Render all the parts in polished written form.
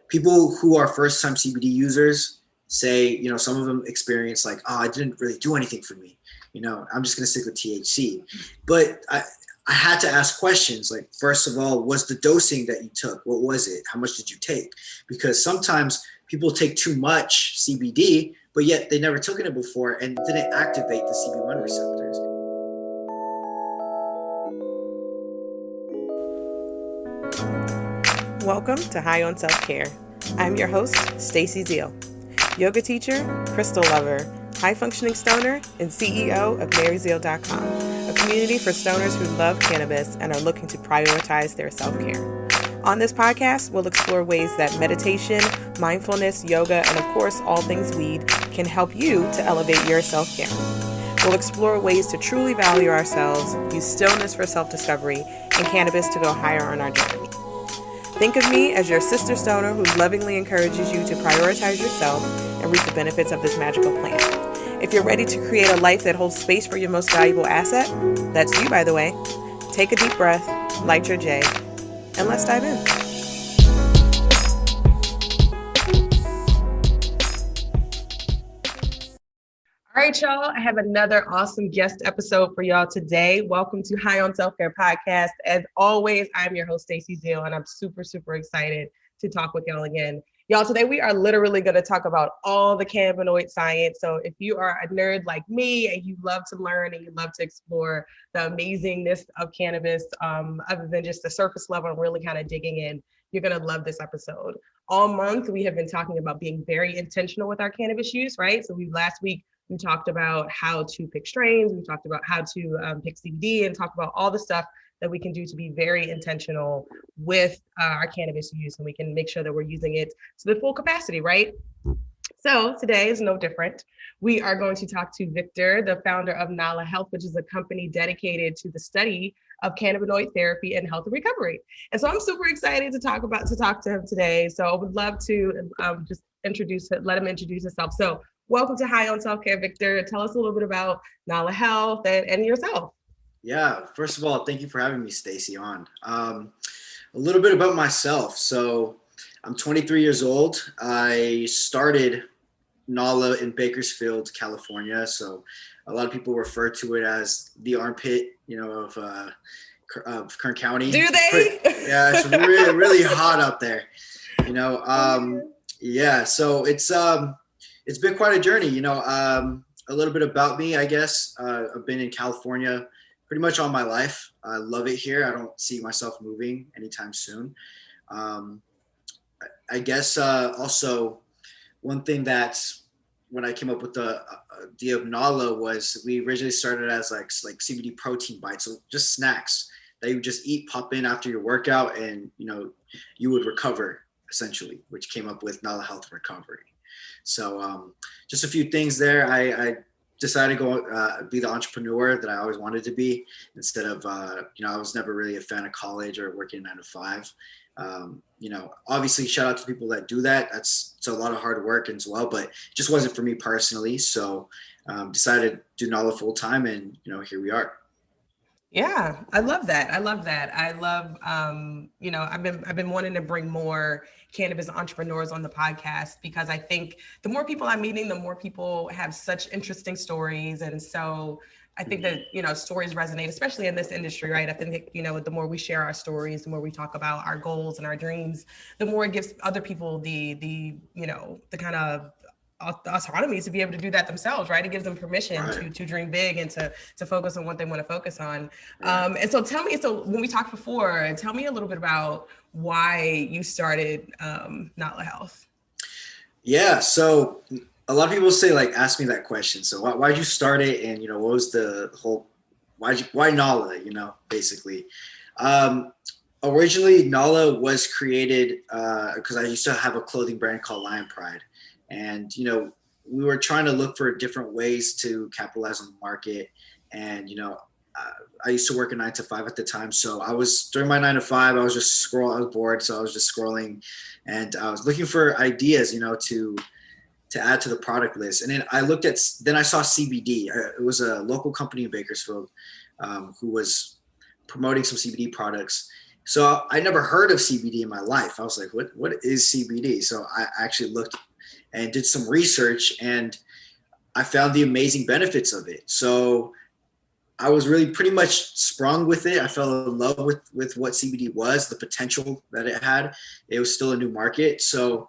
people who are first time CBD users say, some of them experience like, oh, it didn't really do anything for me. I'm just going to stick with THC. But I had to ask questions like, first of all, was the dosing that you took, what was it? How much did you take? Because sometimes people take too much CBD, but yet they never taken it before and didn't activate the CB1 receptors. Welcome to High on Self Care. I'm your host, Stacey Zeal, yoga teacher, crystal lover, high-functioning stoner, and CEO of MaryZeal.com, a community for stoners who love cannabis and are looking to prioritize their self-care. On this podcast, we'll explore ways that meditation, mindfulness, yoga, and of course, all things weed can help you to elevate your self-care. We'll explore ways to truly value ourselves, use stillness for self-discovery, and cannabis to go higher on our journey. Think of me as your sister stoner who lovingly encourages you to prioritize yourself and reap the benefits of this magical plant. If you're ready to create a life that holds space for your most valuable asset, that's you, by the way, take a deep breath, light your J, and let's dive in. All right, y'all, I have another awesome guest episode for y'all today. Welcome to High on Self Care Podcast. As always, I'm your host, Stacey Zeal, and I'm super, super excited to talk with y'all again. Y'all, today we are literally going to talk about all the cannabinoid science. So if you are a nerd like me and you love to learn and you love to explore the amazingness of cannabis, other than just the surface level and really kind of digging in, you're going to love this episode. All month, we have been talking about being very intentional with our cannabis use, right? So last week, we talked about how to pick strains. We talked about how to pick CBD and talk about all the stuff that we can do to be very intentional with our cannabis use, and we can make sure that we're using it to the full capacity, right? So today is no different. We are going to talk to Victor, the founder of Nala Health, which is a company dedicated to the study of cannabinoid therapy and health and recovery. And so I'm super excited to talk to him today. So I would love to just let him introduce himself. So welcome to High on Self Care, Victor. Tell us a little bit about Nala Health and yourself. Yeah, first of all, thank you for having me, Stacey, on. A little bit about myself. So I'm 23 years old. I started Nala in Bakersfield, California. So a lot of people refer to it as the armpit, of Kern County. Do they? It's really, really hot up there. Yeah. So it's been quite a journey. A little bit about me, I guess. I've been in California pretty much all my life. I love it here. I don't see myself moving anytime soon. I guess also one thing that when I came up with the idea of Nala was we originally started as like CBD protein bites, so just snacks that you would just eat, pop in after your workout, and you would recover essentially, which came up with Nala Health Recovery. So just a few things there. I decided to go be the entrepreneur that I always wanted to be, instead of, I was never really a fan of college or working 9 to 5. Obviously shout out to people that do that. It's a lot of hard work as well, but it just wasn't for me personally. So decided to do Nala full time, and, here we are. Yeah, I love that. I love, I've been wanting to bring more cannabis entrepreneurs on the podcast, because I think the more people I'm meeting, the more people have such interesting stories. And so I think that, stories resonate, especially in this industry, right? I think, the more we share our stories, the more we talk about our goals and our dreams, the more it gives other people the kind of autonomy to be able to do that themselves, right? It gives them permission to dream big and to focus on what they want to focus on. And so when we talked before, tell me a little bit about why you started Nala Health. Yeah, so a lot of people ask me that question. So why'd you start it? And, what was the whole, why Nala, basically. Originally, Nala was created because I used to have a clothing brand called Lion Pride. And, we were trying to look for different ways to capitalize on the market. And, I used to work a 9 to 5 at the time. So during my 9 to 5, I was just scrolling. I was bored. So I was just scrolling, and I was looking for ideas, to add to the product list. And then I saw CBD. It was a local company in Bakersfield who was promoting some CBD products. So I never heard of CBD in my life. I was like, what is CBD? So I actually looked and did some research, and I found the amazing benefits of it. So I was really pretty much sprung with it. I fell in love with what CBD was, the potential that it had. It was still a new market. So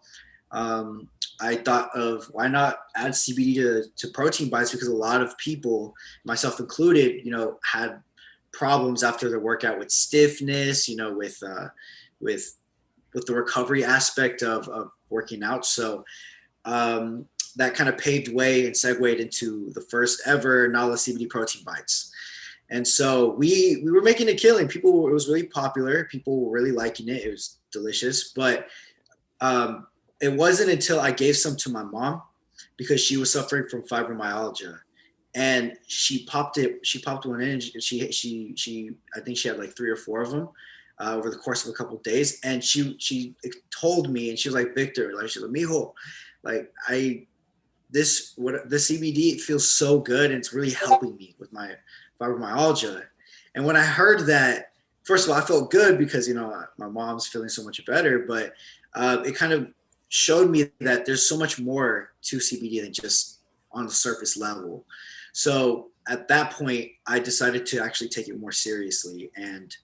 I thought of why not add CBD to protein bites, because a lot of people, myself included, had problems after their workout with stiffness, with with the recovery aspect of working out. So that kind of paved way and segued into the first ever Nala CBD protein bites. And so we were making a killing. It was really popular. People were really liking it. It was delicious. But it wasn't until I gave some to my mom, because she was suffering from fibromyalgia, and she popped one in. And she I think she had like 3 or 4 of them over the course of a couple of days. And she told me, and she was like, Victor, like, she was like, mijo, like the CBD, it feels so good, and it's really helping me with my fibromyalgia. And when I heard that, first of all, I felt good because my mom's feeling so much better, but it kind of showed me that there's so much more to CBD than just on the surface level. So at that point, I decided to actually take it more seriously and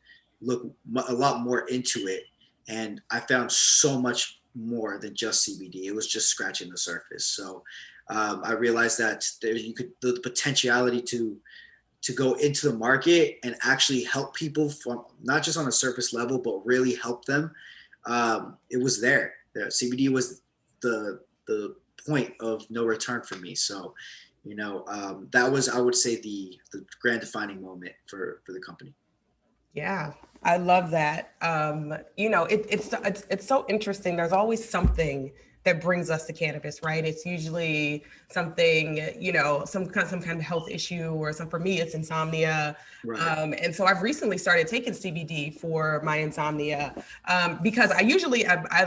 look a lot more into it. And I found so much more than just CBD. It was just scratching the surface. So I realized that the potentiality to go into the market and actually help people from not just on a surface level, but really help them. It was there. The CBD was the point of no return for me. So, that was, I would say, the grand defining moment for the company. Yeah, I love that. It's so interesting. There's always something that brings us to cannabis, right? It's usually something, some kind of health issue, or for me, it's insomnia. Right. And so I've recently started taking CBD for my insomnia, because I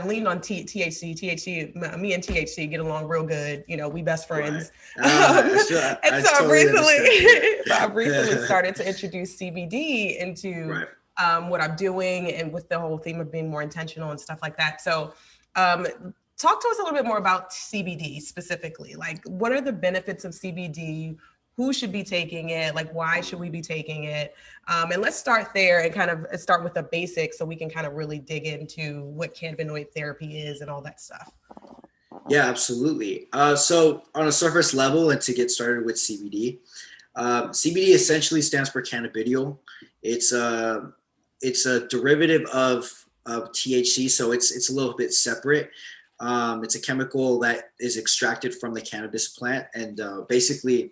lean on THC. Me and THC get along real good. We best friends. Right. And I so totally understand. I've recently started to introduce CBD into Right. what I'm doing, and with the whole theme of being more intentional and stuff like that. So talk to us a little bit more about CBD specifically. Like, what are the benefits of CBD? Who should be taking it? Like, why should we be taking it? And let's start there and kind of start with the basics, so we can kind of really dig into what cannabinoid therapy is and all that stuff. Yeah, absolutely. So on a surface level, and to get started with CBD, CBD essentially stands for cannabidiol. It's a derivative of THC, so it's a little bit separate. It's a chemical that is extracted from the cannabis plant, and basically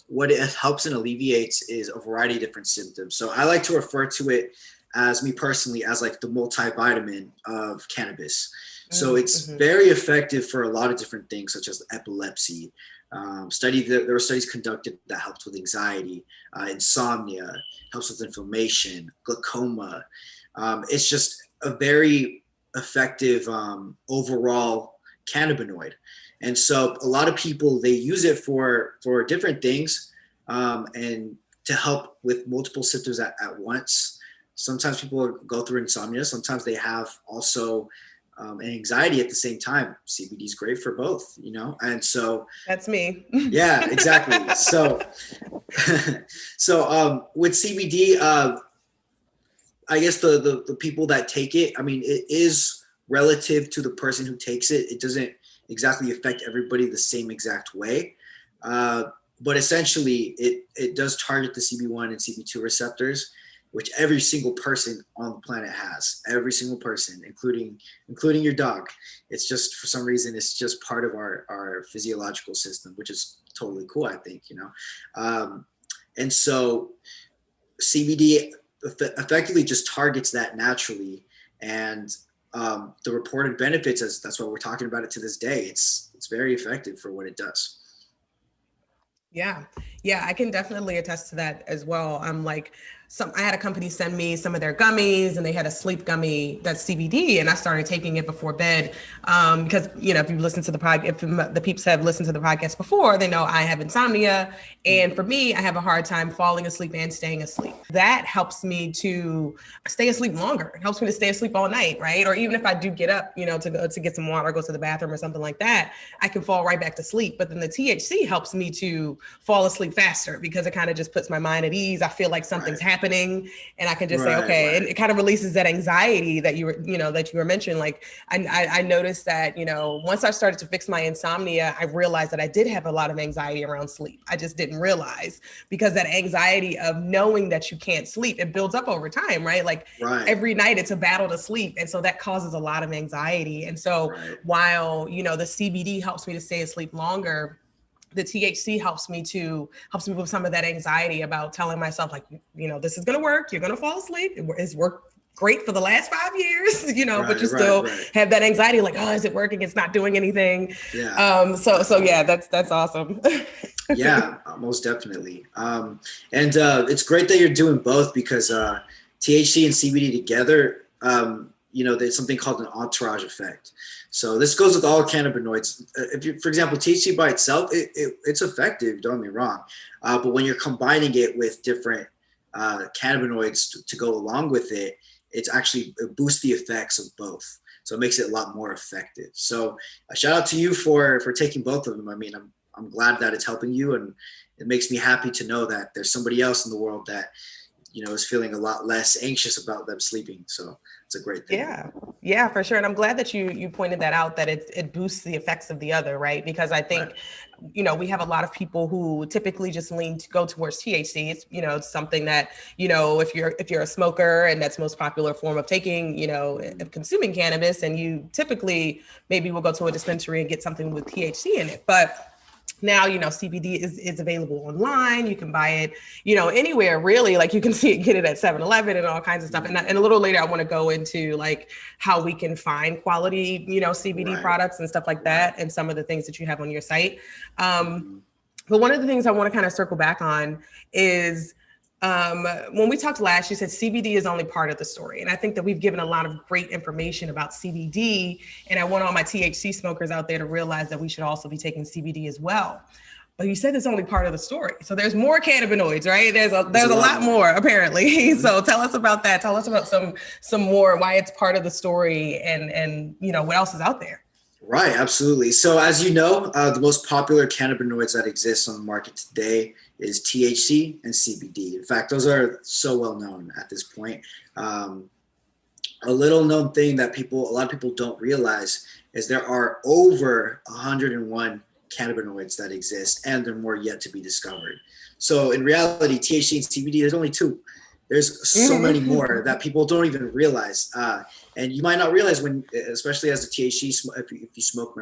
what it helps and alleviates is a variety of different symptoms. So I like to refer to it, as me personally, as like the multivitamin of cannabis. So it's very effective for a lot of different things, such as epilepsy. There were studies conducted that helped with anxiety, insomnia, helps with inflammation, glaucoma. It's just a very effective overall cannabinoid. And so a lot of people, they use it for different things, and to help with multiple symptoms at once. Sometimes people go through insomnia. Sometimes they have also and anxiety at the same time. CBD is great for both, and so that's me. Yeah, exactly. So with CBD, I guess the people that take it, I mean, it is relative to the person who takes it. It doesn't exactly affect everybody the same exact way, but essentially it does target the CB1 and CB2 receptors, which every single person on the planet has. Every single person, including your dog. It's just, for some reason, it's just part of our physiological system, which is totally cool, I think, and so CBD effectively just targets that naturally, and the reported benefits, that's why we're talking about it to this day. It's very effective for what it does. Yeah, I can definitely attest to that as well. I'm like, I had a company send me some of their gummies, and they had a sleep gummy that's CBD, and I started taking it before bed because, you know, if you've listened to the podcast, if the peeps have listened to the podcast before, they know I have insomnia, and for me, I have a hard time falling asleep and staying asleep. That helps me to stay asleep longer. It helps me to stay asleep all night, right? Or even if I do get up, you know, to get some water, go to the bathroom or something like that, I can fall right back to sleep. But then the THC helps me to fall asleep faster because it kind of just puts my mind at ease. I feel like something's happening, and I can just say, okay, and it kind of releases that anxiety that you were mentioning. Like I noticed that, you know, once I started to fix my insomnia, I realized that I did have a lot of anxiety around sleep. I just didn't realize, because that anxiety of knowing that you can't sleep, it builds up over time, right? Like every night it's a battle to sleep. And so that causes a lot of anxiety. And so while, you know, the CBD helps me to stay asleep longer, the THC helps me with some of that anxiety about telling myself, like, you know, this is going to work. You're going to fall asleep. It's worked great for the last 5 years, you know, but you still have that anxiety, like, oh, is it working? It's not doing anything. So yeah, that's awesome. Yeah, most definitely. And it's great that you're doing both, because THC and CBD together, you know, there's something called an entourage effect. So this goes with all cannabinoids. If you, for example, THC by itself, it's effective, don't get me wrong. But when you're combining it with different cannabinoids to go along with it, it boosts the effects of both. So it makes it a lot more effective. So a shout out to you for taking both of them. I mean, I'm glad that it's helping you, and it makes me happy to know that there's somebody else in the world that, you know, is feeling a lot less anxious about them sleeping. So it's a great thing. Yeah, for sure. And I'm glad that you pointed that out, that it boosts the effects of the other, right? Because I think, you know, we have a lot of people who typically just lean to go towards THC. It's, you know, it's something that, you know, if you're a smoker, and that's most popular form of taking, you know, of consuming cannabis, and you typically maybe will go to a dispensary and get something with THC in it. But now, you know, CBD is available online. You can buy it, you know, anywhere really. Like you can get it at 7-Eleven and all kinds of stuff. And a little later, I want to go into like how we can find quality, you know, CBD products and stuff like that, and some of the things that you have on your site. But one of the things I want to kind of circle back on is, when we talked last, you said CBD is only part of the story. And I think that we've given a lot of great information about CBD. And I want all my THC smokers out there to realize that we should also be taking CBD as well. But you said it's only part of the story. So there's more cannabinoids, right? There's a lot more apparently. So tell us about that. Tell us about some more, why it's part of the story, and you know, what else is out there. Right, absolutely. So as you know, the most popular cannabinoids that exist on the market today is THC and CBD. In fact, those are so well known at this point. A little known thing that a lot of people don't realize is there are over 101 cannabinoids that exist, and there are more yet to be discovered. So in reality, THC and CBD, there's only two. There's so many more that people don't even realize. And you might not realize when, especially as a THC, if you smoke,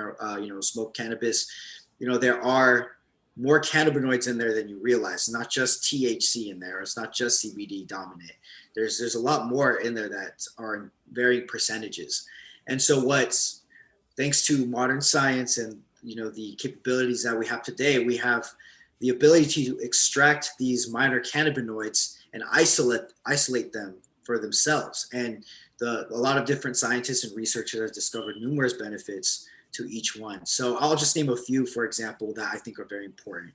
smoke cannabis, you know, there are more cannabinoids in there than you realize. Not just THC in there. It's not just CBD dominant. There's a lot more in there that are in varying percentages. And so thanks to modern science and, you know, the capabilities that we have today, we have the ability to extract these minor cannabinoids and isolate them for themselves. And a lot of different scientists and researchers have discovered numerous benefits to each one. So I'll just name a few, for example, that I think are very important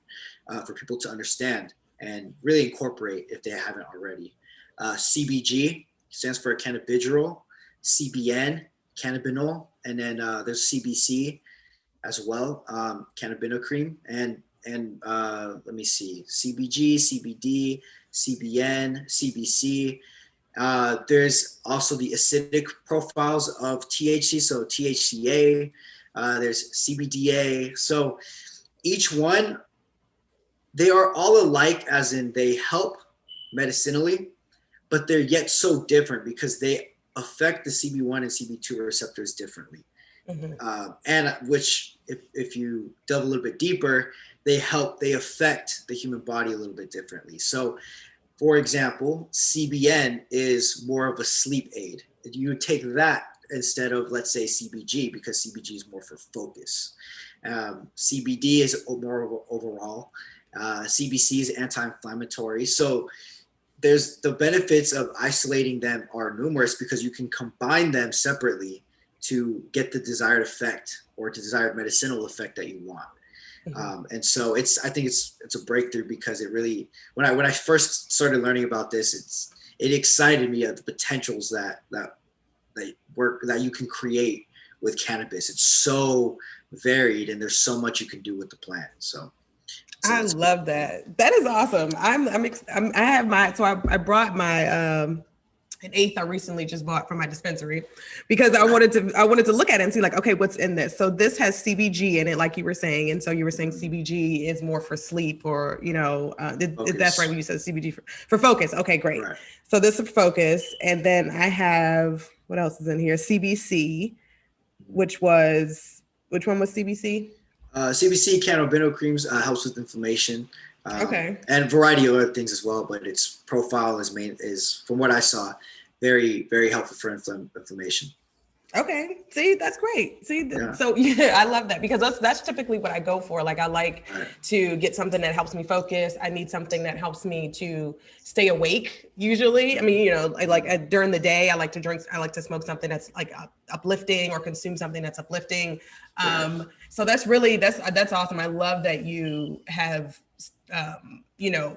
for people to understand and really incorporate if they haven't already. CBG stands for cannabidiol, CBN, cannabinol, and then there's CBC as well, cannabinocream, and let me see, CBG, CBD, CBN, CBC. There's also the acidic profiles of THC, so THCA, there's CBDA. So each one, they are all alike, as in they help medicinally, but they're yet so different because they affect the CB1 and CB2 receptors differently. And which, if you delve a little bit deeper, they affect the human body a little bit differently. So, for example, CBN is more of a sleep aid. You take that instead of, let's say, CBG, because CBG is more for focus. CBD is more overall. CBC is anti-inflammatory. So there's the benefits of isolating them are numerous because you can combine them separately to get the desired effect or the desired medicinal effect that you want. And so I think it's a breakthrough because it really, when I first started learning about this, it excited me at the potentials that you can create with cannabis. It's so varied and there's so much you can do with the plant. So I love that. That is awesome. I have my, so I brought my, an eighth I recently just bought from my dispensary because I wanted to look at it and see like, okay, what's in this? So this has CBG in it, like you were saying. And so you were saying CBG is more for sleep or, that's right when you said CBG for focus. Okay, great. Right. So this is focus. And then I have, what else is in here? CBC, which one was CBC? CBC cannabinoid creams helps with inflammation. Okay. And a variety of other things as well, but its profile is from what I saw, very, very helpful for inflammation. Okay. See, that's great. So yeah, I love that because that's typically what I go for. Like I like to get something that helps me focus. I need something that helps me to stay awake usually. I mean, during the day, I like to smoke something that's like uplifting or consume something that's uplifting. So that's awesome. I love that you have,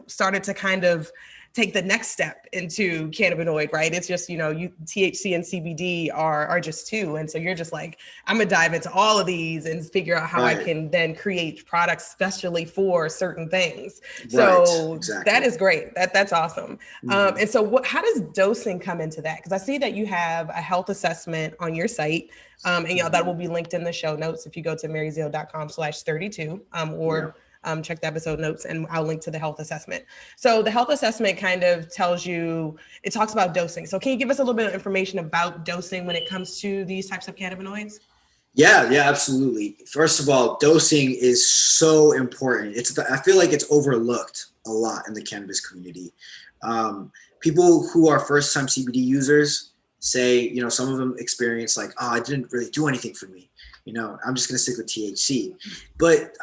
started to kind of take the next step into cannabinoid, right? It's just, THC and CBD are just two. And so you're just like, I'm gonna dive into all of these and figure out how I can then create products specially for certain things. So exactly. That is great. That's awesome. Mm-hmm. And so how does dosing come into that? Because I see that you have a health assessment on your site. And that will be linked in the show notes if you go to maryzeal.com/32 check the episode notes and I'll link to the health assessment. So the health assessment kind of it talks about dosing. So can you give us a little bit of information about dosing when it comes to these types of cannabinoids? Yeah, absolutely. First of all, dosing is so important. I feel like it's overlooked a lot in the cannabis community. People who are first-time CBD users say, some of them experience like, oh, it didn't really do anything for me. I'm just going to stick with THC. But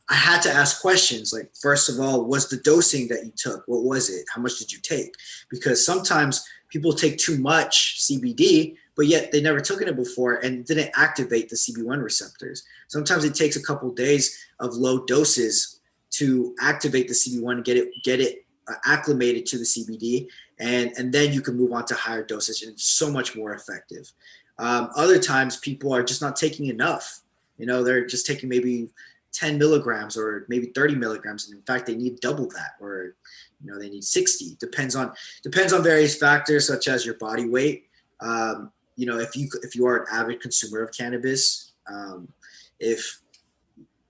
I had to ask questions like, first of all, was the dosing that you took? What was it? How much did you take? Because sometimes people take too much CBD, but yet they never took it before and didn't activate the CB1 receptors. Sometimes it takes a couple of days of low doses to activate the CB1 and get it acclimated to the CBD. And then you can move on to higher dosage and it's so much more effective. Other times people are just not taking enough. They're just taking maybe 10 milligrams or maybe 30 milligrams. And in fact, they need double that, or, they need 60, depends on various factors such as your body weight. If you are an avid consumer of cannabis, if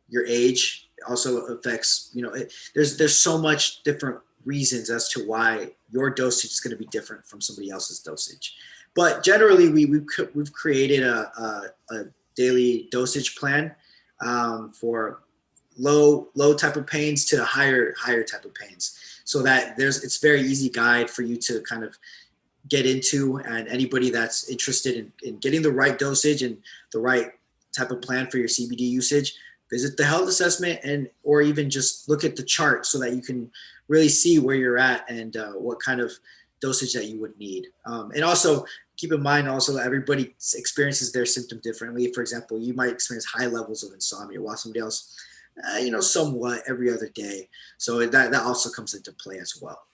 your age also affects, there's so much different reasons as to why your dosage is going to be different from somebody else's dosage. But generally we've created a daily dosage plan for low type of pains to higher type of pains, so that it's very easy guide for you to kind of get into, and anybody that's interested in getting the right dosage and the right type of plan for your CBD usage, visit the health assessment or even just look at the chart so that you can really see where you're at and what kind of dosage that you would need. And also keep in mind also that everybody experiences their symptom differently. For example, you might experience high levels of insomnia while somebody else, somewhat every other day. So that also comes into play as well.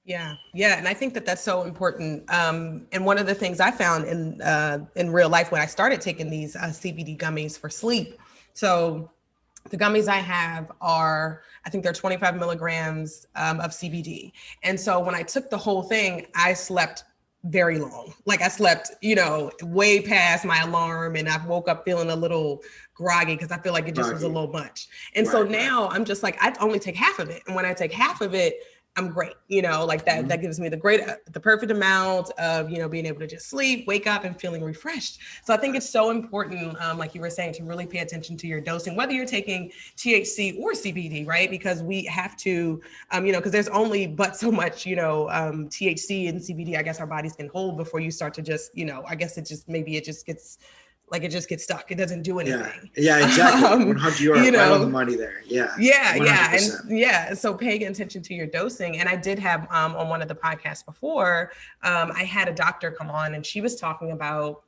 Yeah. And I think that that's so important. And one of the things I found in real life when I started taking these CBD gummies for sleep. So the gummies I have I think they're 25 milligrams of CBD. And so when I took the whole thing, I slept very long. Like I slept, way past my alarm, and I woke up feeling a little groggy because I feel like it just was a little much. And so now I'm just like, I only take half of it. And when I take half of it, I'm great. Like that, that gives me the perfect amount of, being able to just sleep, wake up and feeling refreshed. So I think it's so important, like you were saying, to really pay attention to your dosing, whether you're taking THC or CBD, right? Because we have to, because there's only but so much, THC and CBD, I guess our bodies can hold before you start to just, I guess it just gets Like it just gets stuck. It doesn't do anything. Yeah, exactly. 100, you are right on the money there. Yeah. Yeah, 100%. and so paying attention to your dosing. And I did have on one of the podcasts before, I had a doctor come on and she was talking about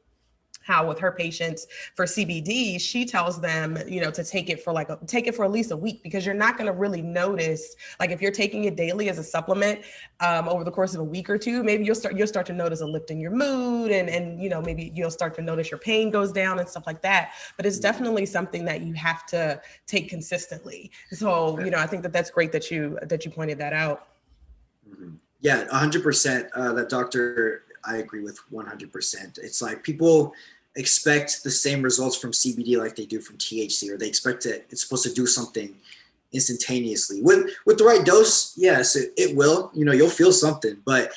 how with her patients for CBD, she tells them, to take it for at least a week, because you're not going to really notice, like if you're taking it daily as a supplement over the course of a week or two, maybe you'll start to notice a lift in your mood, and maybe you'll start to notice your pain goes down and stuff like that. But it's definitely something that you have to take consistently. So, I think that's great that you pointed that out. Yeah, 100%. That doctor, I agree with 100%. It's like people expect the same results from CBD like they do from THC, or they expect it's supposed to do something instantaneously. With the right dose, yes, it will. You'll feel something, but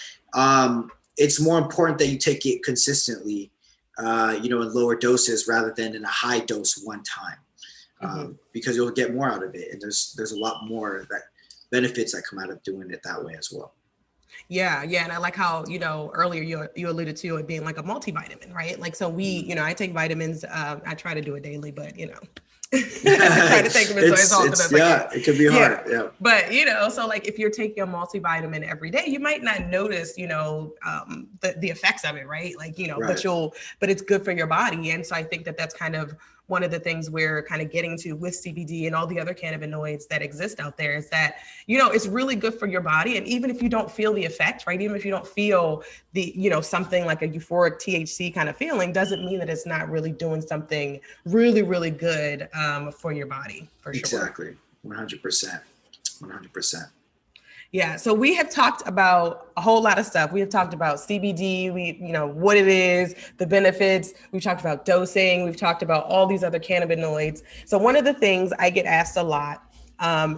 it's more important that you take it consistently, in lower doses rather than in a high dose one time, because you'll get more out of it, and there's a lot more that benefits that come out of doing it that way as well. Yeah. And I like how, earlier you alluded to it being like a multivitamin, right? Like, so I take vitamins, I try to do it daily, but I try to take them as often as I can. It can be hard. Yeah. But, so like if you're taking a multivitamin every day, you might not notice, the effects of it, right? Like, right. but it's good for your body. And so I think that's kind of one of the things we're kind of getting to with CBD and all the other cannabinoids that exist out there, is that, it's really good for your body. And even if you don't feel the effect, right? Even if you don't feel the, something like a euphoric THC kind of feeling, doesn't mean that it's not really doing something really, really good for your body, for sure. Exactly. 100%. 100%. Yeah. So we have talked about a whole lot of stuff. We have talked about CBD, what it is, the benefits. We've talked about dosing. We've talked about all these other cannabinoids. So one of the things I get asked a lot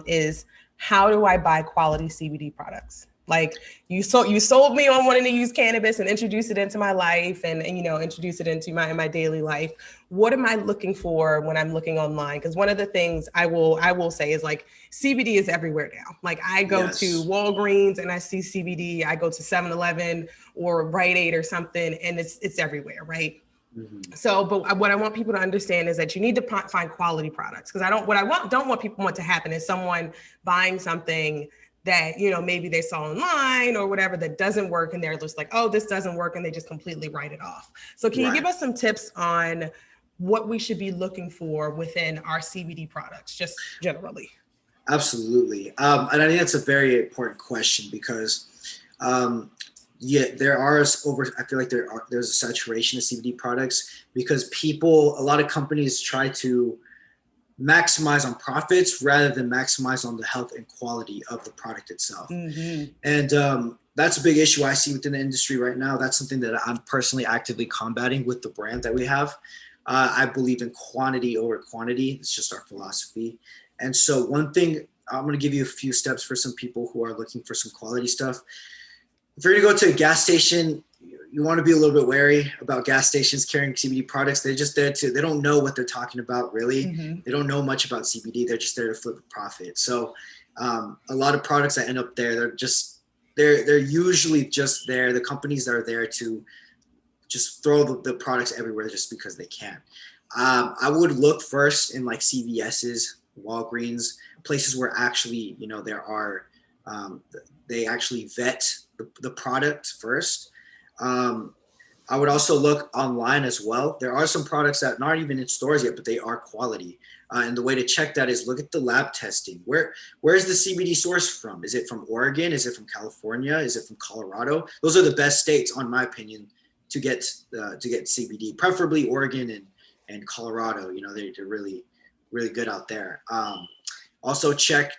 is, how do I buy quality CBD products? Like you sold me on wanting to use cannabis and introduce it into my life and introduce it into my daily life. What am I looking for when I'm looking online? Because one of the things I will say is, like, CBD is everywhere now. Like I go to Walgreens and I see CBD. I go to 7-Eleven or Rite Aid or something, and it's everywhere, right? Mm-hmm. So, but what I want people to understand is that you need to find quality products, because don't want people to happen is someone buying something that, maybe they saw online or whatever that doesn't work, and they're just like, oh, this doesn't work, and they just completely write it off. So can you give us some tips on what we should be looking for within our CBD products, just generally? Absolutely. And I think that's a very important question, because there are I feel like there's a saturation of CBD products, because a lot of companies try to maximize on profits rather than maximize on the health and quality of the product itself. Mm-hmm. And that's a big issue I see within the industry right now. That's something that I'm personally actively combating with the brand that we have. I believe in quantity over quantity. It's just our philosophy. And so one thing, I'm going to give you a few steps for some people who are looking for some quality stuff. If you're going to go to a gas station, you want to be a little bit wary about gas stations carrying CBD products. They're just there they don't know what they're talking about, really. Mm-hmm. They don't know much about CBD. They're just there to flip a profit. So a lot of products that end up there, they're usually just there. The companies that are there to just throw the products everywhere just because they can. I would look first in like CVS's, Walgreens, places where actually, there are, they actually vet the product first. I would also look online as well. There are some products that aren't even in stores yet, but they are quality. And the way to check that is look at the lab testing. Where's the CBD source from? Is it from Oregon? Is it from California? Is it from Colorado? Those are the best states, on my opinion, to get CBD, preferably Oregon and Colorado. They're really, really good out there. Also check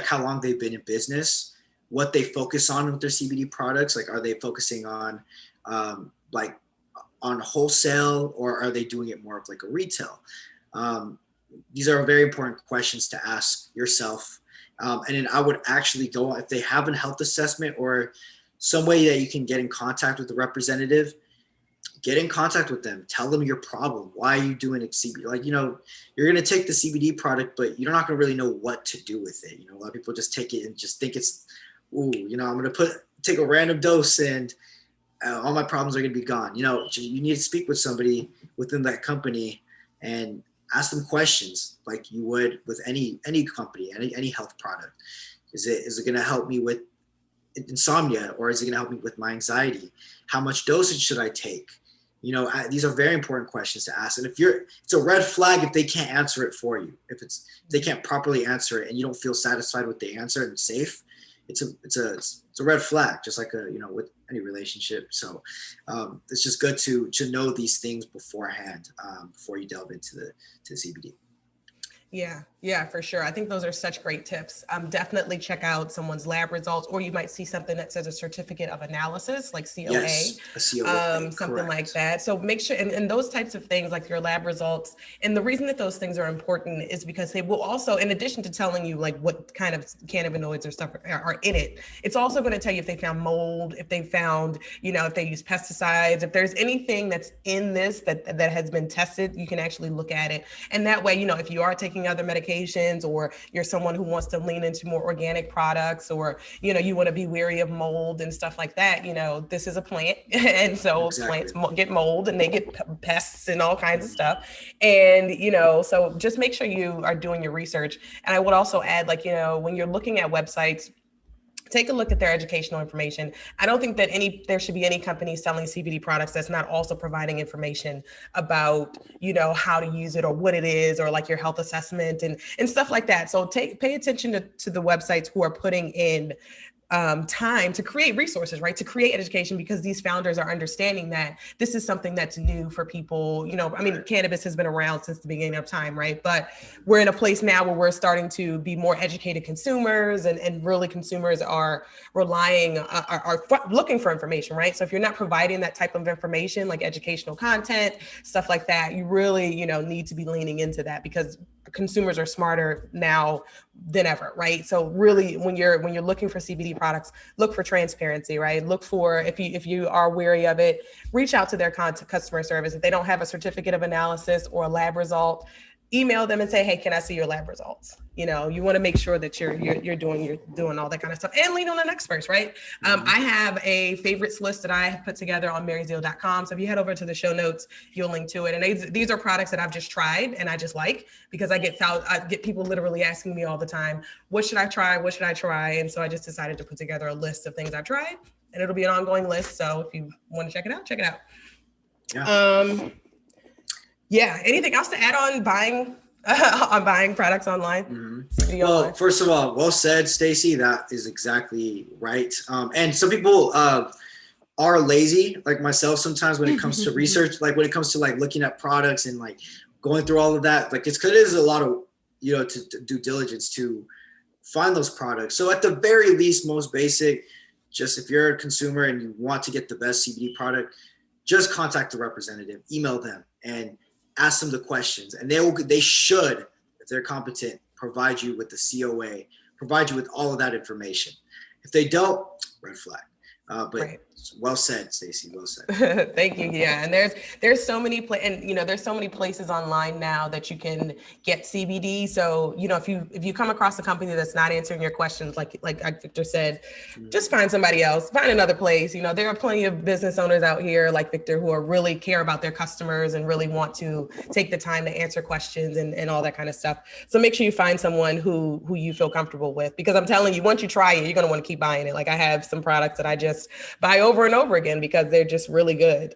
how long they've been in business, what they focus on with their CBD products. Like, are they focusing on on wholesale, or are they doing it more of like a retail? These are very important questions to ask yourself. And then I would actually go, if they have a health assessment or some way that you can get in contact with the representative, get in contact with them. Tell them your problem. Why are you doing it CBD? Like, you're going to take the CBD product, but you're not going to really know what to do with it. A lot of people just take it and just think it's, I'm going to take a random dose and all my problems are going to be gone. You need to speak with somebody within that company and ask them questions like you would with any company, any health product. Is it going to help me with insomnia, or is it going to help me with my anxiety? How much dosage should I take? These are very important questions to ask. And it's a red flag if they can't answer it for you. If they can't properly answer it and you don't feel satisfied with the answer and safe, it's a red flag, just like with any relationship. So it's just good to know these things beforehand, before you delve into the CBD. Yeah, for sure. I think those are such great tips. Definitely check out someone's lab results, or you might see something that says a certificate of analysis, like COA, yes, a COA, something like that. So make sure, and those types of things like your lab results. And the reason that those things are important is because they will also, in addition to telling you like what kind of cannabinoids or stuff are in it, it's also going to tell you if they found mold, if they found, if they use pesticides, if there's anything that's in this that has been tested, you can actually look at it. And that way, if you are taking other medications, or you're someone who wants to lean into more organic products, or you want to be wary of mold and stuff like that, this is a plant, and so plants get mold and they get pests and all kinds of stuff, and so just make sure you are doing your research. And I would also add, like, when you're looking at websites, take a look at their educational information. I don't think that there should be any company selling CBD products that's not also providing information about, how to use it or what it is, or like your health assessment and stuff like that. So pay attention to the websites who are putting in time to create resources, right? To create education, because these founders are understanding that this is something that's new for people. Cannabis has been around since the beginning of time, right? But we're in a place now where we're starting to be more educated consumers, and really consumers are relying, are looking for information, right? So if you're not providing that type of information, like educational content, stuff like that, you really, need to be leaning into that, because consumers are smarter now than ever, right? So really, when you're looking for CBD products, look for transparency, right? Look for, if you are wary of it, reach out to their customer service. If they don't have a certificate of analysis or a lab result, email them and say, hey, can I see your lab results? You want to make sure that you're doing all that kind of stuff, and lean on an expert, right? I have a favorites list that I have put together on maryzeal.com. So if you head over to the show notes, you'll link to it. And these are products that I've just tried and I just like, because I get people literally asking me all the time, what should I try? What should I try? And so I just decided to put together a list of things I've tried, and it'll be an ongoing list. So if you want to check it out, check it out. Yeah. Anything else to add on buying products online? Mm-hmm. Well, first of all, well said, Stacey. That is exactly right. And some people are lazy, like myself, sometimes when it comes to research, like when it comes to like looking at products and like going through all of that. Like it's because it is a lot of to due diligence to find those products. So at the very least, most basic, just if you're a consumer and you want to get the best CBD product, just contact the representative, email them, and ask them the questions, and they should, if they're competent, provide you with the COA, provide you with all of that information. If they don't, red flag. But right. Well said, Stacey. Well said. Thank you. Yeah, and there's so many there's so many places online now that you can get CBD. So if you come across a company that's not answering your questions, like Victor said, just find somebody else, find another place. There are plenty of business owners out here like Victor who are really care about their customers and really want to take the time to answer questions and all that kind of stuff. So make sure you find someone who you feel comfortable with, because I'm telling you, once you try it, you're going to want to keep buying it. Like I have some products that I just buy over and over again because they're just really good.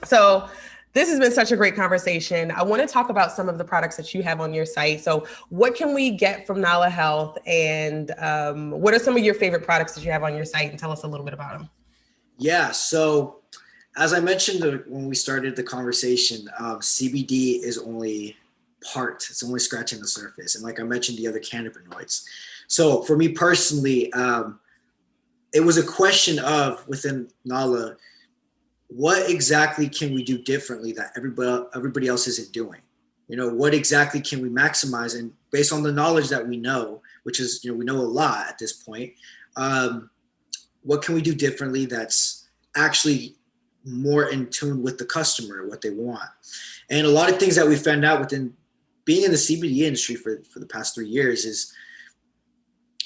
So this has been such a great conversation. I want to talk about some of the products that you have on your site. So what can we get from Nala Health, and what are some of your favorite products that you have on your site, and tell us a little bit about them? Yeah. So as I mentioned when we started the conversation, CBD is only it's only scratching the surface. And like I mentioned, the other cannabinoids. So for me personally, it was a question of, within Nala, what exactly can we do differently that everybody else isn't doing? What exactly can we maximize? And based on the knowledge that we know, which is, we know a lot at this point, what can we do differently that's actually more in tune with the customer, what they want? And a lot of things that we found out within being in the CBD industry for the past 3 years is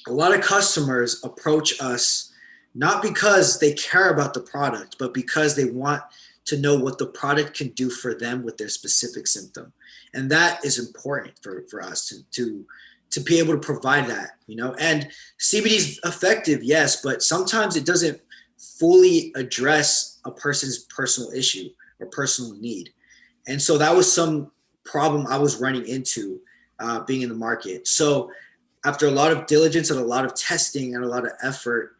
a lot of customers approach us not because they care about the product, but because they want to know what the product can do for them with their specific symptom. And that is important for us to be able to provide that, and CBD is effective, yes, but sometimes it doesn't fully address a person's personal issue or personal need. And so that was some problem I was running into being in the market. So after a lot of diligence and a lot of testing and a lot of effort,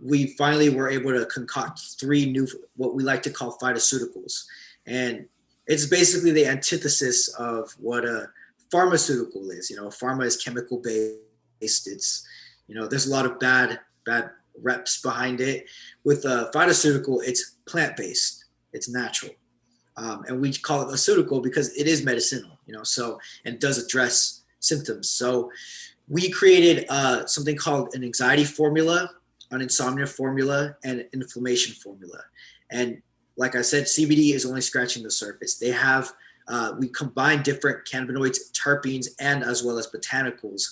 we finally were able to concoct 3 new, what we like to call phytoceuticals. And it's basically the antithesis of what a pharmaceutical is. Pharma is chemical based. It's, there's a lot of bad reps behind it. With a phytoceutical, it's plant-based, it's natural. And we call it a ceutical because it is medicinal, so, and it does address symptoms. So we created something called an anxiety formula, an insomnia formula, and an inflammation formula. And like I said, CBD is only scratching the surface. They have, we combine different cannabinoids, terpenes, and as well as botanicals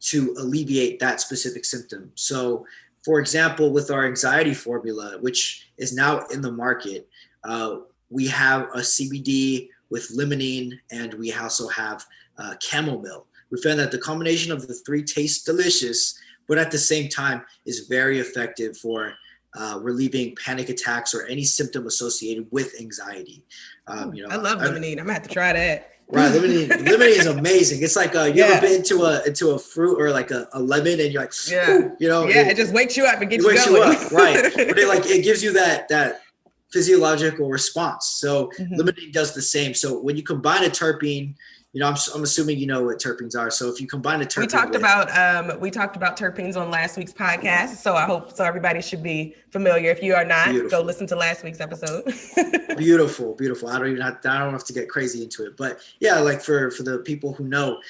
to alleviate that specific symptom. So for example, with our anxiety formula, which is now in the market, we have a CBD with limonene, and we also have chamomile. We found that the combination of the 3 tastes delicious, but at the same time is very effective for relieving panic attacks or any symptom associated with anxiety. I love limonene. I'm gonna have to try that. Right, limonene is amazing. It's like you ever been into a fruit or like a lemon, and you're like, it just wakes you up and gets you going. You up, right? But it gives you that physiological response. So limonene does the same. So when you combine a terpene, I'm assuming you know what terpenes are. So if you combine a terpene, we talked about terpenes on last week's podcast. So I hope everybody should be familiar. If you are not, go listen to last week's episode. Beautiful. I don't have to get crazy into it, but yeah, like for the people who know,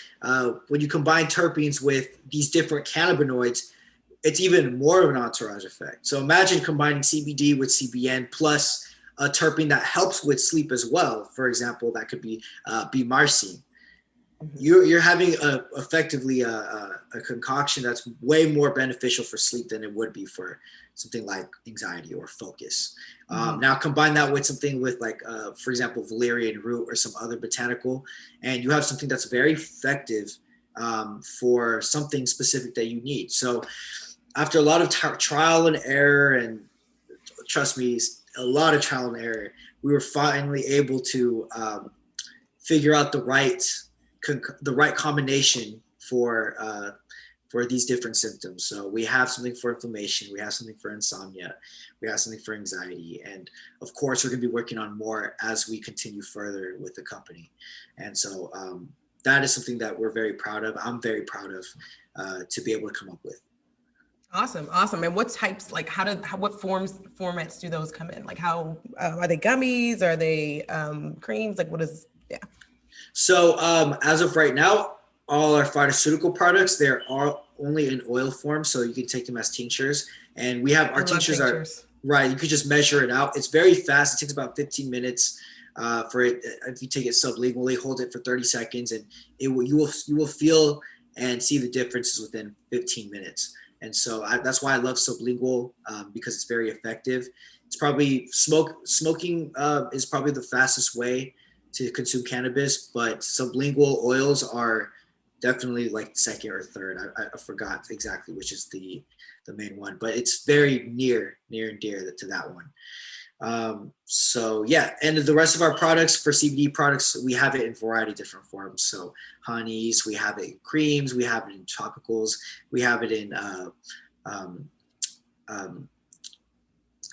when you combine terpenes with these different cannabinoids, it's even more of an entourage effect. So imagine combining CBD with CBN plus a terpene that helps with sleep as well. For example, that could be marcine. You're having effectively a concoction that's way more beneficial for sleep than it would be for something like anxiety or focus. Now combine that with something with like, for example, valerian root or some other botanical, and you have something that's very effective for something specific that you need. So after a lot of trial and error, and trust me, a lot of trial and error, we were finally able to figure out the right combination for these different symptoms. So we have something for inflammation, we have something for insomnia, we have something for anxiety, and of course we're going to be working on more as we continue further with the company. And so that is something that we're very proud of. I'm very proud of to be able to come up with. Awesome. And what types, like what formats do those come in? Like how, are they gummies? Are they creams? Like what is, yeah. So as of right now, all our pharmaceutical products, they're all only in oil form. So you can take them as tinctures, and we have our tinctures are right. You could just measure it out. It's very fast. It takes about 15 minutes for it. If you take it sublingually, hold it for 30 seconds, and you will feel and see the differences within 15 minutes. And so that's why I love sublingual, because it's very effective. It's probably smoking is probably the fastest way to consume cannabis, but sublingual oils are definitely like second or third. I forgot exactly which is the main one, but it's very near and dear to that one. So yeah, and the rest of our products, for CBD products, we have it in a variety of different forms. So honeys, we have it in creams, we have it in topicals, we have it in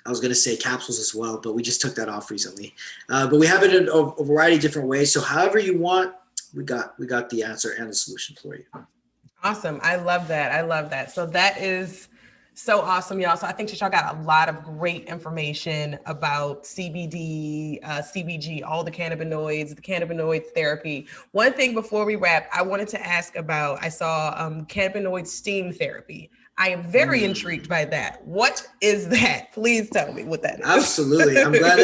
I was going to say capsules as well, but we just took that off recently. But we have it in a variety of different ways. So however you want, we got the answer and the solution for you. Awesome. I love that. So that is so awesome, y'all. So I think y'all got a lot of great information about CBD, CBG, all the cannabinoids, the cannabinoid therapy. One thing before we wrap, I wanted to ask about, I saw cannabinoid steam therapy. I am very intrigued by that. What is that? Please tell me what that is. Absolutely. I'm glad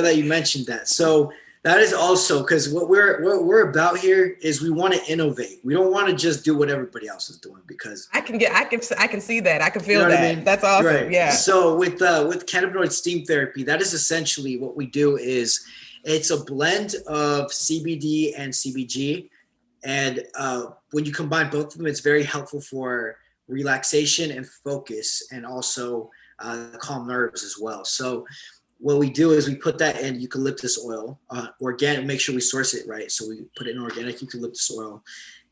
that you mentioned that. So That is also because what we're about here is we want to innovate. We don't want to just do what everybody else is doing because I can see that. I can feel you know that. what I mean? That's awesome. Right. Yeah. So with cannabinoid steam therapy, that is essentially what we do is it's a blend of CBD and CBG. And when you combine both of them, it's very helpful for relaxation and focus and also calm nerves as well. So what we do is we put that in eucalyptus oil, organic, make sure we source it right. So we put it in organic eucalyptus oil.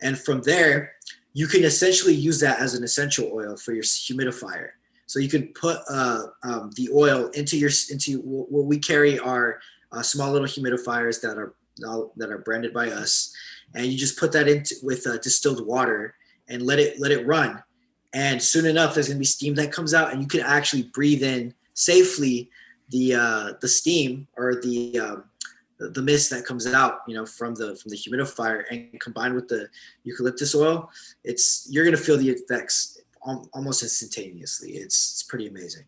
And from there, you can essentially use that as an essential oil for your humidifier. So you can put the oil into what we carry are small little humidifiers that are branded by us. And you just put that into with distilled water and let it run. And soon enough, there's gonna be steam that comes out, and you can actually breathe in safely the steam or the mist that comes out, from the humidifier, and combined with the eucalyptus oil, you're gonna feel the effects almost instantaneously. It's pretty amazing.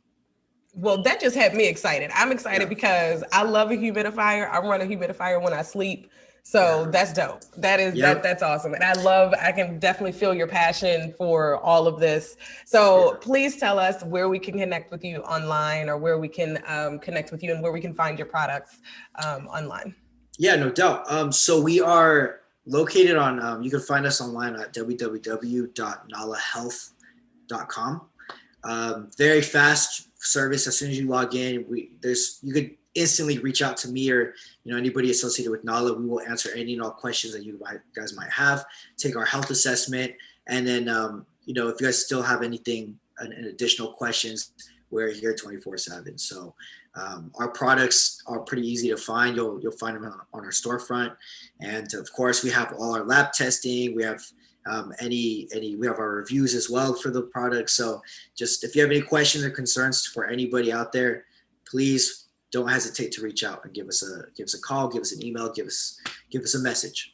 Well, that just had me excited. I'm excited because I love a humidifier. I run a humidifier when I sleep. So that's dope. That's awesome. And I can definitely feel your passion for all of this. So please tell us where we can connect with you online, or where we can connect with you, and where we can find your products online. Yeah, no doubt. So we are located on, you can find us online at www.nalahealth.com. Very fast service. As soon as you log in, you could instantly reach out to me or anybody associated with Nala. We will answer any and all questions that you guys might have. Take our health assessment, and then if you guys still have anything and additional questions, we're here 24/7. So our products are pretty easy to find. You'll find them on our storefront, and of course we have all our lab testing. We have we have our reviews as well for the products. So just if you have any questions or concerns for anybody out there, please don't hesitate to reach out and give us a call, give us an email, give us a message.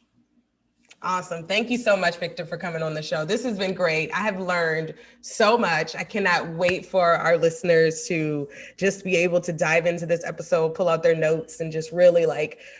Awesome. Thank you so much, Victor, for coming on the show. This has been great. I have learned so much. I cannot wait for our listeners to just be able to dive into this episode, pull out their notes, and just really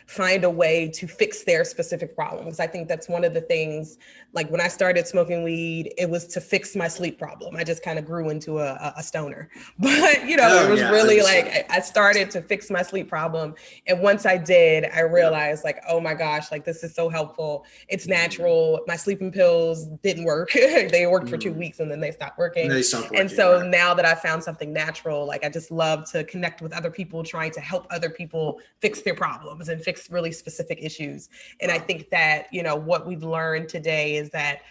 find a way to fix their specific problems. I think that's one of the things, when I started smoking weed, it was to fix my sleep problem. I just kind of grew into a stoner, but it was really I started to fix my sleep problem. And once I did, I realized oh my gosh, this is so helpful. It's natural. My sleeping pills didn't work. They worked for 2 weeks and then they stopped working. And so now that I found something natural, I just love to connect with other people, trying to help other people fix their problems and fix really specific issues. And I think that, what we've learned today is that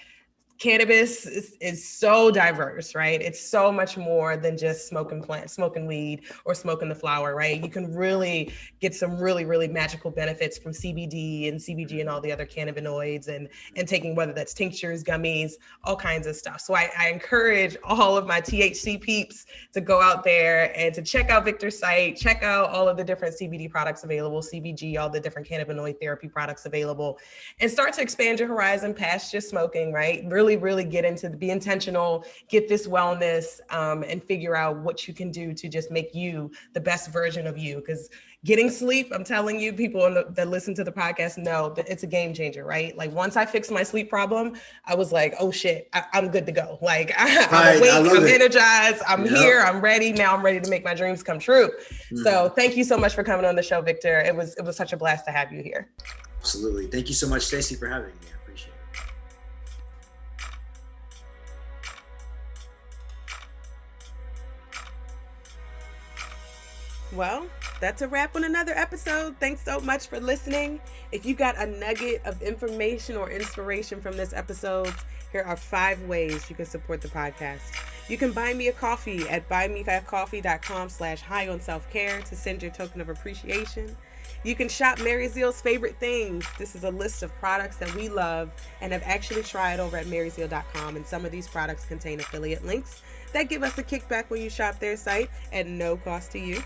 cannabis is so diverse, right? It's so much more than just smoking weed or smoking the flower, right? You can really get some really, really magical benefits from CBD and CBG and all the other cannabinoids and taking, whether that's tinctures, gummies, all kinds of stuff. So I encourage all of my THC peeps to go out there and to check out Victor's site, check out all of the different CBD products available, CBG, all the different cannabinoid therapy products available, and start to expand your horizon past just smoking, right? Really get into be intentional, get this wellness, and figure out what you can do to just make you the best version of you. Because getting sleep, I'm telling you, people that listen to the podcast know that it's a game changer, right? Once I fixed my sleep problem, I was oh shit, I'm good to go. I'm awake, I'm energized, I'm here, I'm ready. Now I'm ready to make my dreams come true. So thank you so much for coming on the show, Victor. It was such a blast to have you here. Absolutely. Thank you so much, Stacey, for having me. I appreciate it. Well, that's a wrap on another episode. Thanks so much for listening. If you got a nugget of information or inspiration from this episode, here are 5 ways you can support the podcast. You can buy me a coffee at buyme5coffee.com/high-on-self-care to send your token of appreciation. You can shop Mary Zeal's favorite things. This is a list of products that we love and have actually tried over at maryzeal.com, and some of these products contain affiliate links that give us a kickback when you shop their site at no cost to you.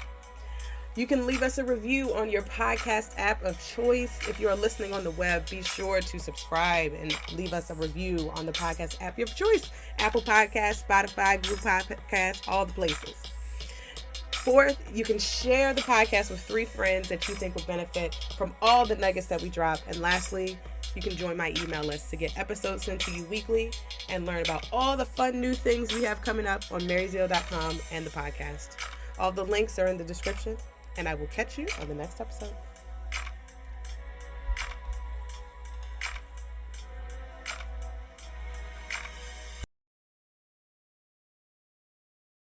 You can leave us a review on your podcast app of choice. If you are listening on the web, be sure to subscribe and leave us a review on the podcast app of choice. Apple Podcasts, Spotify, Google Podcasts, all the places. Fourth, you can share the podcast with 3 friends that you think would benefit from all the nuggets that we drop. And lastly, you can join my email list to get episodes sent to you weekly and learn about all the fun new things we have coming up on maryzeal.com and the podcast. All the links are in the description, and I will catch you on the next episode.